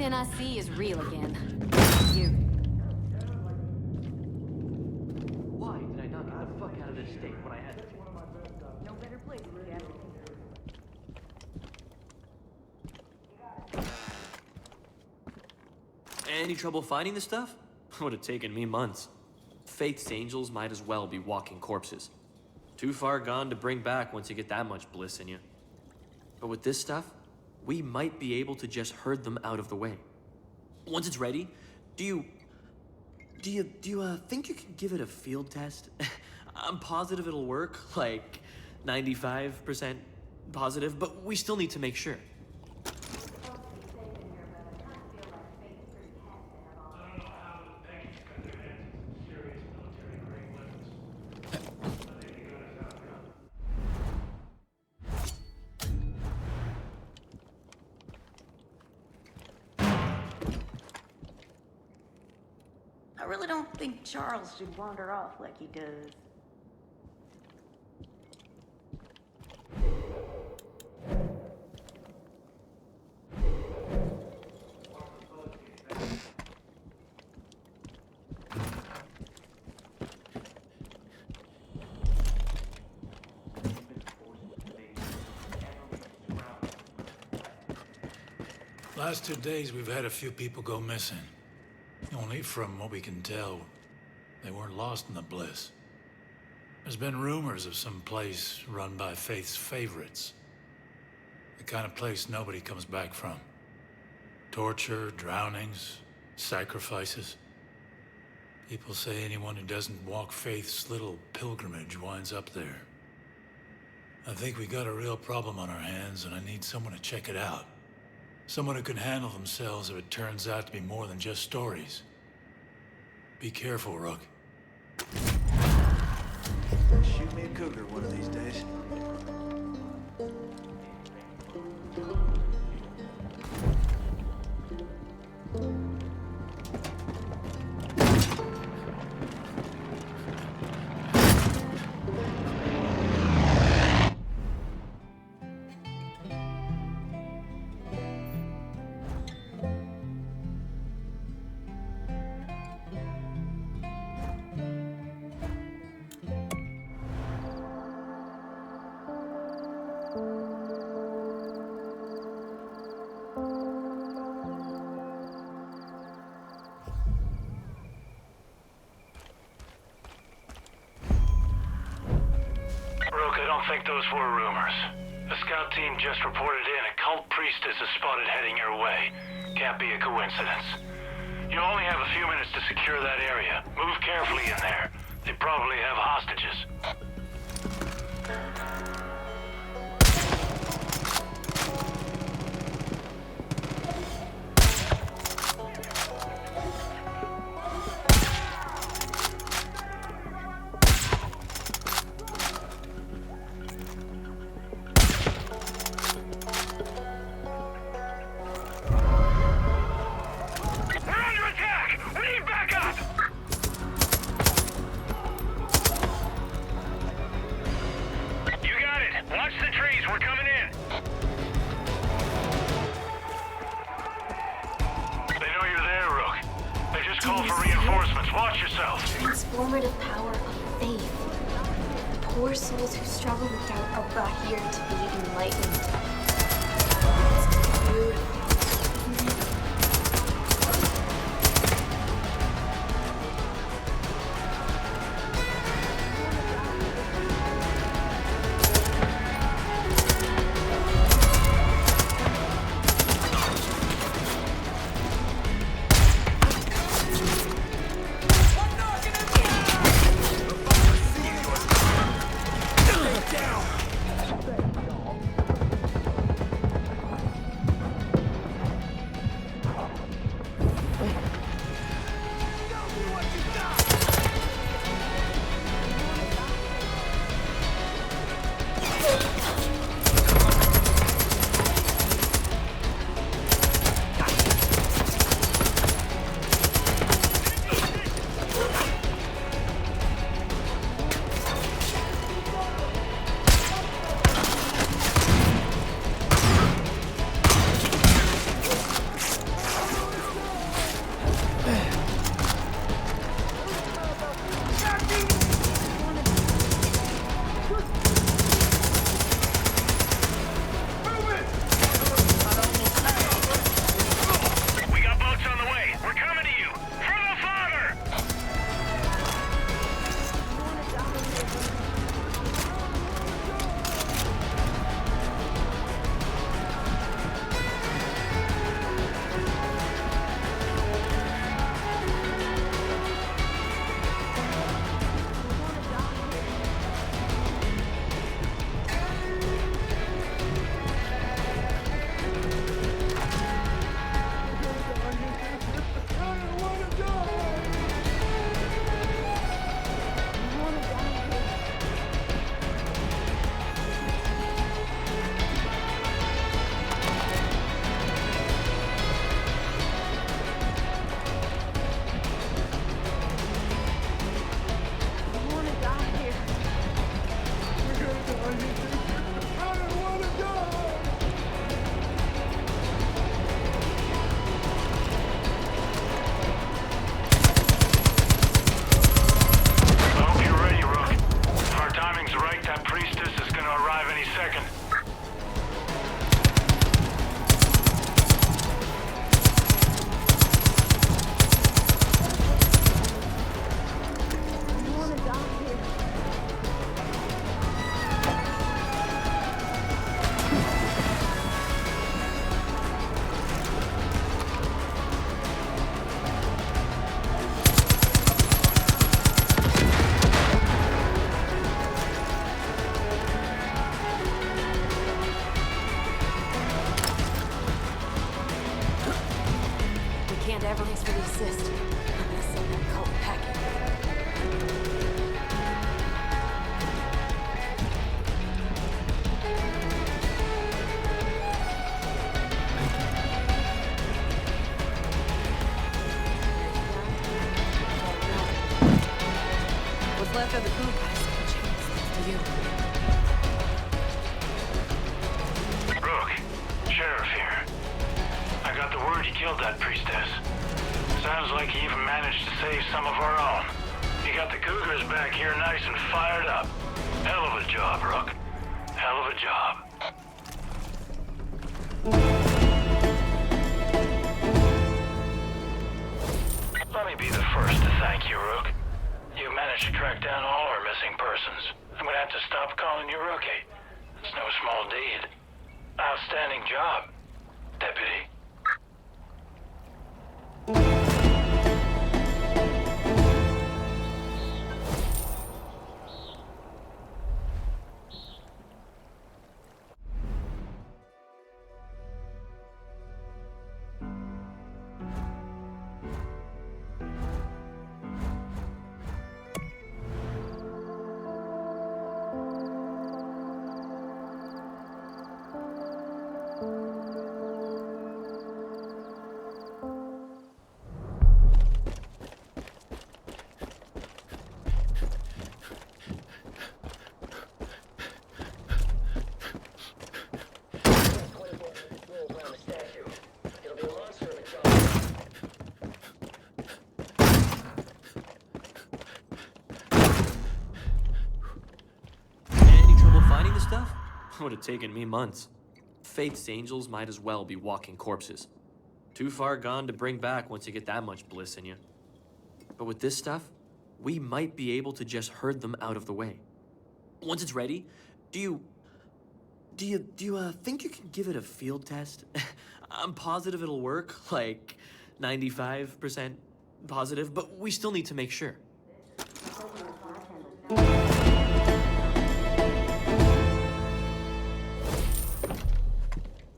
everything I see is real again. You. Why did I not get the fuck out of this state when I had to? No better place to get. Any trouble finding the stuff? Would have taken me months. Faith's angels might as well be walking corpses. Too far gone to bring back once you get that much bliss in you. But with this stuff, we might be able to just herd them out of the way. Once it's ready, do you think you can give it a field test? I'm positive it'll work, like 95% positive, but we still need to make sure. I really don't think Charles should wander off like he does. Last 2 days, we've had a few people go missing. Only from what we can tell, they weren't lost in the Bliss. There's been rumors of some place run by Faith's favorites. The kind of place nobody comes back from. Torture, drownings, sacrifices. People say anyone who doesn't walk Faith's little pilgrimage winds up there. I think we got a real problem on our hands, and I need someone to check it out. Someone who can handle themselves if it turns out to be more than just stories. Be careful, Rook. Shoot me a cougar one of these days. I think those were rumors. The scout team just reported in a cult priestess is spotted heading your way. Can't be a coincidence. You only have a few minutes to secure that area. Move carefully in there. They probably have hostages. Transformative power of faith. The poor souls who struggle with doubt are brought here to be enlightened. It's beautiful. Can't ever thanks for the assist. I'm gonna send that cult packing. What's left of the crew has a chance. For you. Rook, Sheriff here. I got the word he killed that priestess. Sounds like he even managed to save some of our own. He got the Cougars back here nice and fired up. Hell of a job, Rook. Hell of a job. Let me be the first to thank you, Rook. You managed to track down all our missing persons. I'm gonna have to stop calling you Rookie. It's no small deed. Outstanding job, Deputy. Any trouble finding the stuff? Would have taken me months. Faith's angels might as well be walking corpses. Too far gone to bring back once you get that much bliss in you. But with this stuff, we might be able to just herd them out of the way. Once it's ready, do you think you can give it a field test? I'm positive it'll work, like 95% positive, but we still need to make sure.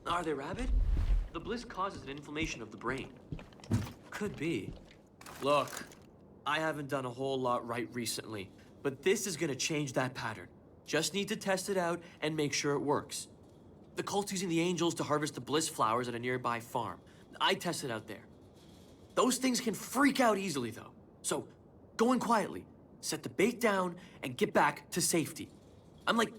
Are they rabid? The bliss causes an inflammation of the brain. Could be. Look, I haven't done a whole lot right recently, but this is gonna change that pattern. Just need to test it out and make sure it works. The cult's using the angels to harvest the bliss flowers at a nearby farm. I tested out there. Those things can freak out easily, though. So, go in quietly, set the bait down, and get back to safety. I'm like,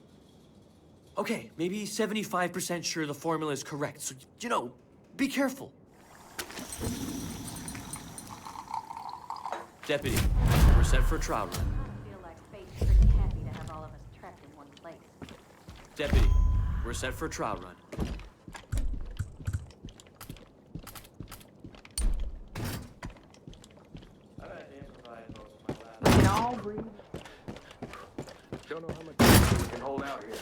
okay, maybe 75% sure the formula is correct, so, you know, be careful. Deputy, we're set for a trial run. I feel like fate's pretty happy to have all of us trapped in one place. Deputy, we're set for a trial run. We can all breathe. Don't know how much we can hold out here.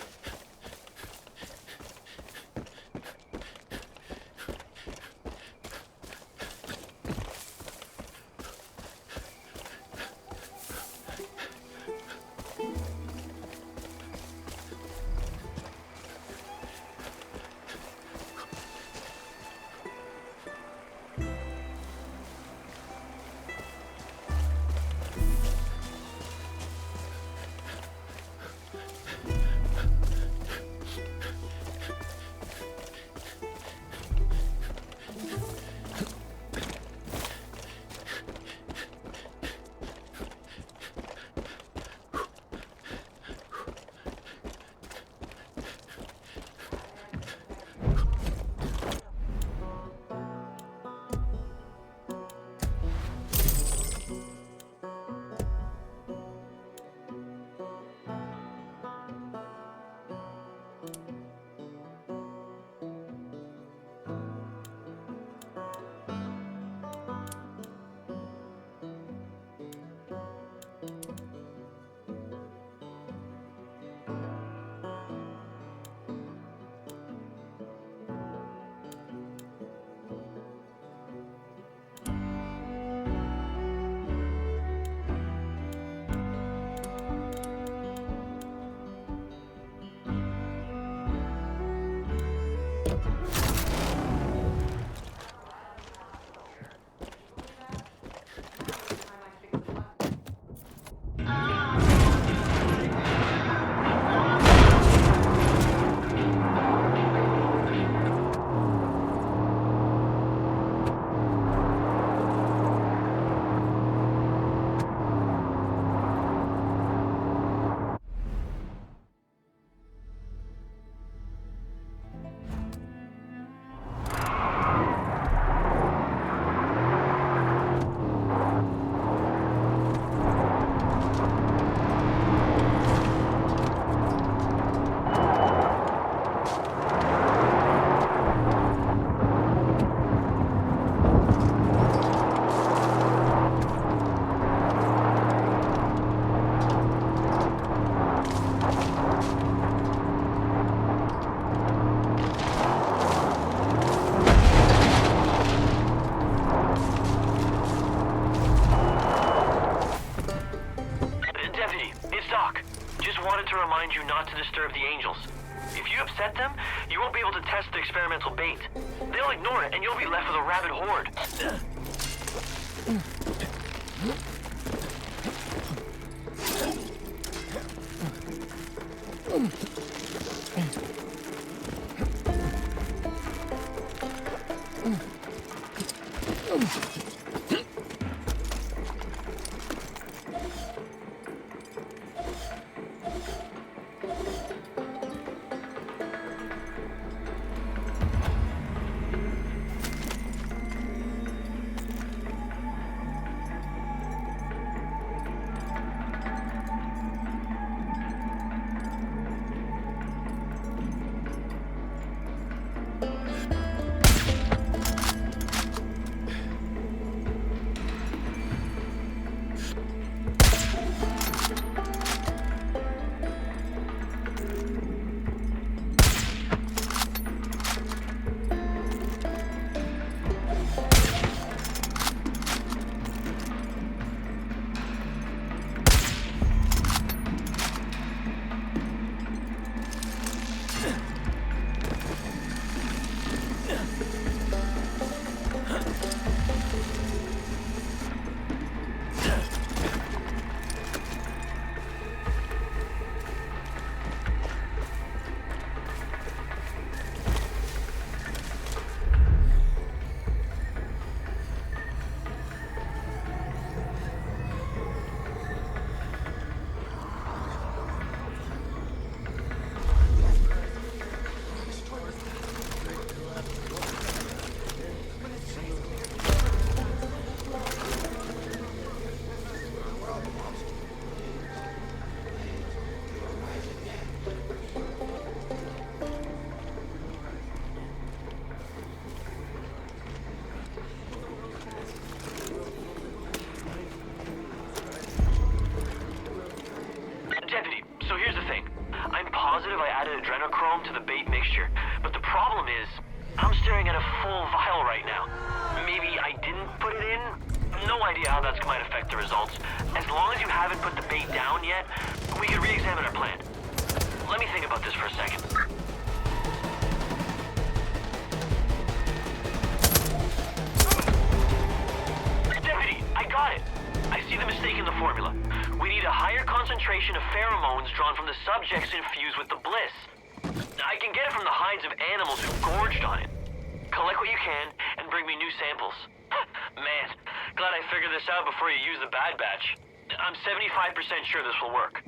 remind you not to disturb the angels. If you upset them, you won't be able to test the experimental bait. They'll ignore it, and you'll be left with a rabid horde. adrenochrome to the bait mixture, but the problem is, I'm staring at a full vial right now. Maybe I didn't put it in? No idea how that might affect the results. As long as you haven't put the bait down yet, we can re-examine our plan. Let me think about this for a second. Deputy, I got it. I see the mistake in the formula. We need a higher concentration of pheromones drawn from the subjects infused with the bliss. I can get it from the hides of animals who gorged on it. Collect what you can and bring me new samples. Man, glad I figured this out before you use the bad batch. I'm 75% sure this will work.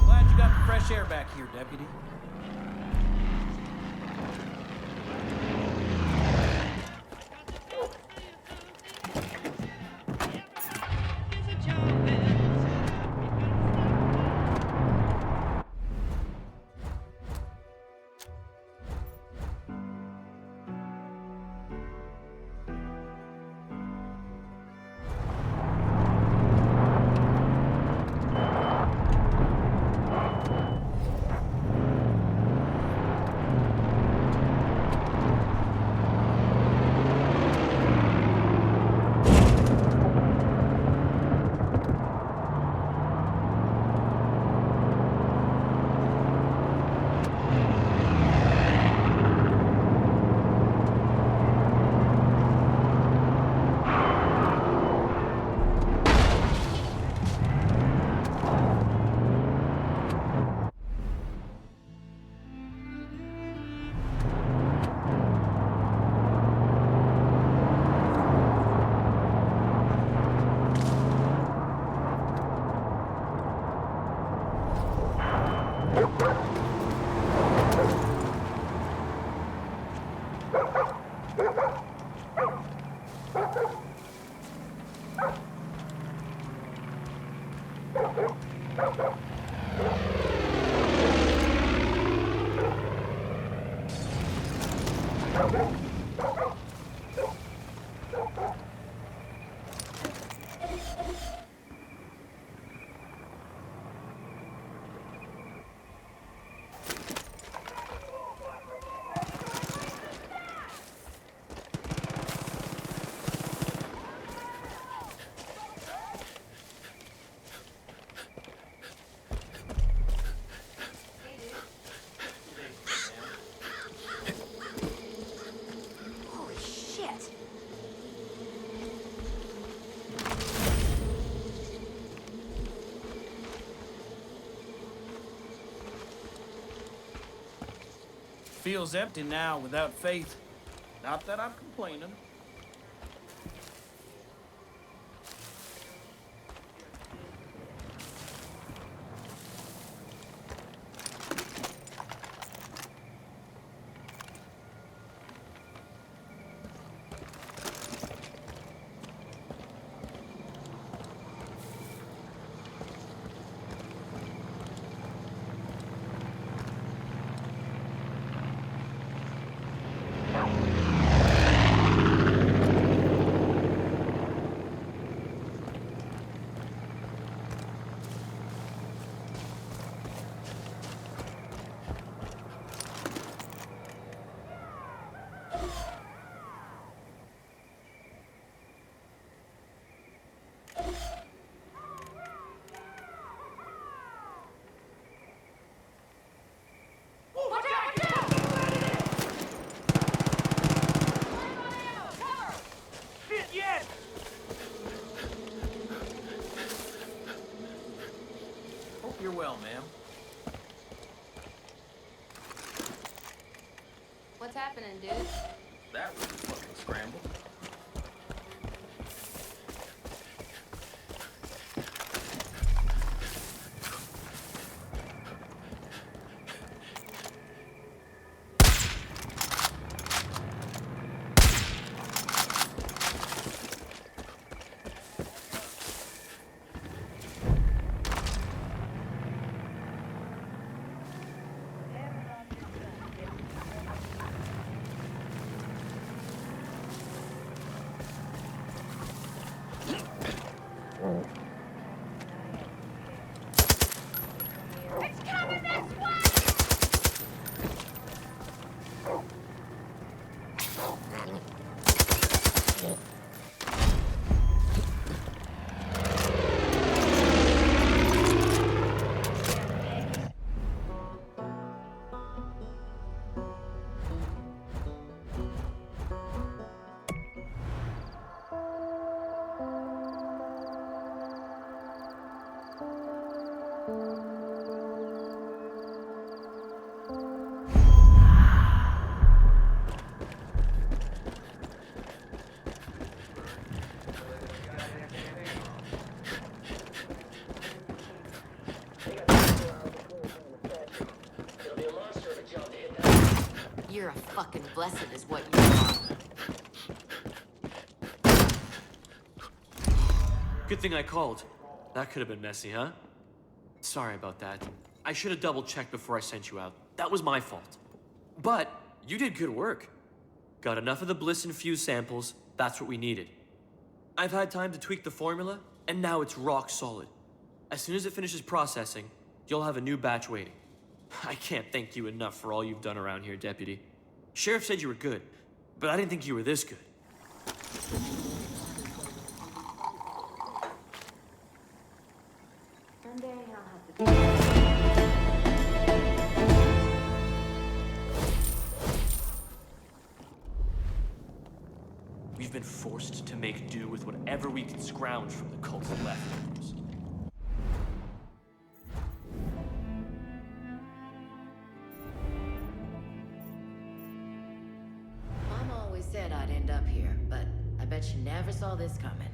Glad you got the fresh air back here, Deputy. Holy shit. Feels empty now without Faith. Not that I'm complaining. happening, dude? That was a fucking scramble. You're a fucking blessing is what you are. Good thing I called. That could have been messy, huh? Sorry about that. I should have double-checked before I sent you out. That was my fault. But you did good work. Got enough of the bliss-infused samples. That's what we needed. I've had time to tweak the formula, and now it's rock solid. As soon as it finishes processing, you'll have a new batch waiting. I can't thank you enough for all you've done around here, Deputy. Sheriff said you were good, but I didn't think you were this good. Someday I'll have to. We've been forced to make do with whatever we can scrounge from the cult's leftovers. Mama always said I'd end up here, but I bet she never saw this coming.